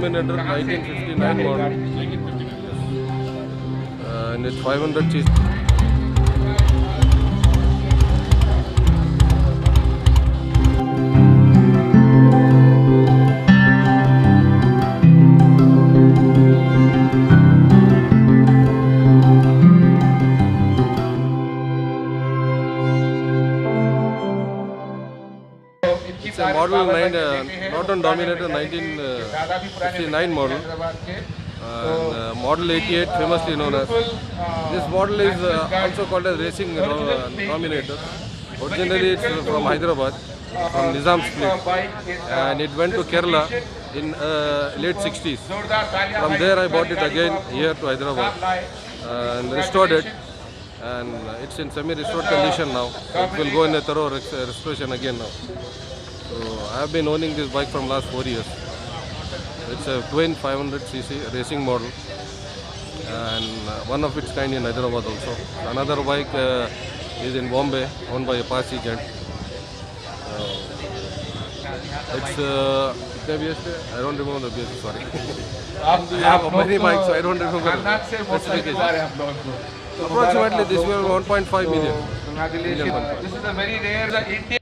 Dominator 1959 model, and it's 500cc. It's a model Norton Dominator 1959 model, and model 88 famously known as. This model is also called as Racing Dominator. Originally it's from Hyderabad, from Nizam's fleet, and it went to Kerala in late 60s. From there I bought it again here to Hyderabad and restored it, and it's in semi-restored condition now. It will go in a thorough restoration again now. So I have been owning this bike from last 4 years. It's a twin 500cc racing model, and one of its kind in Hyderabad also. Another bike is in Bombay, owned by a past agent. It's I don't remember the BS, sorry. I have many bikes, so I don't remember the specification. Approximately this will be 1.5 million. Congratulations. This is a very rare